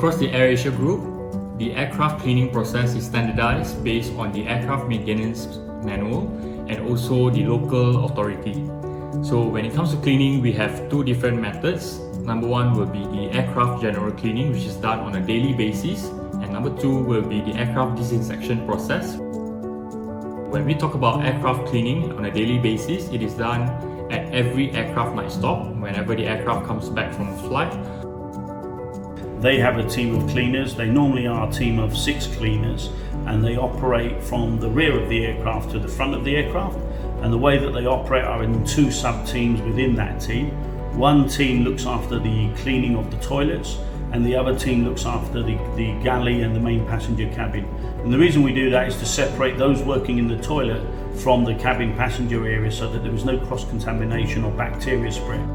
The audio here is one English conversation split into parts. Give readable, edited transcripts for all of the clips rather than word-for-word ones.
Across the AirAsia Group, the aircraft cleaning process is standardized based on the aircraft maintenance manual and also the local authority. So when it comes to cleaning, we have two different methods. Number one will be the aircraft general cleaning, which is done on a daily basis, and number two will be the aircraft disinfection process. When we talk about aircraft cleaning on a daily basis, it is done at every aircraft night stop whenever the aircraft comes back from flight. They have a team of cleaners. They normally are a team of 6 cleaners, and they operate from the rear of the aircraft to the front of the aircraft. And the way that they operate are in 2 sub-teams within that team. One team looks after the cleaning of the toilets, and the other team looks after the galley and the main passenger cabin. And the reason we do that is to separate those working in the toilet from the cabin passenger area so that there is no cross-contamination or bacteria spread.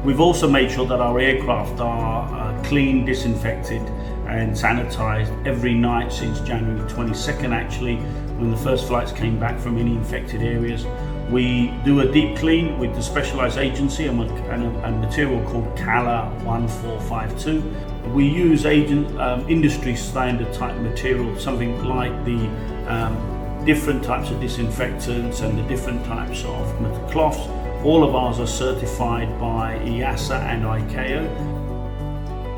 We've also made sure that our aircraft are clean, disinfected and sanitized every night since January 22nd actually, when the first flights came back from any infected areas. We do a deep clean with the specialized agency and a material called CALA 1452. We use industry standard type material, something like the different types of disinfectants and the different types of cloths. All of ours are certified by AirAsia and ICAO.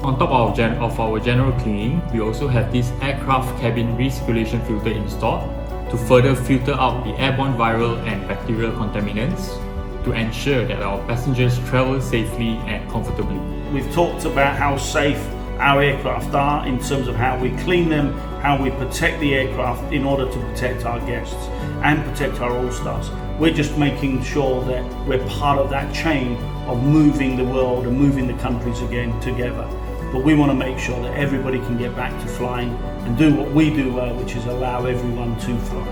On top of our general cleaning, we also have this aircraft cabin recirculation filter installed to further filter out the airborne viral and bacterial contaminants to ensure that our passengers travel safely and comfortably. We've talked about how safe our aircraft are in terms of how we clean them, how we protect the aircraft in order to protect our guests and protect our all-stars. We're just making sure that we're part of that chain of moving the world and moving the countries again together. But we want to make sure that everybody can get back to flying and do what we do well, which is allow everyone to fly.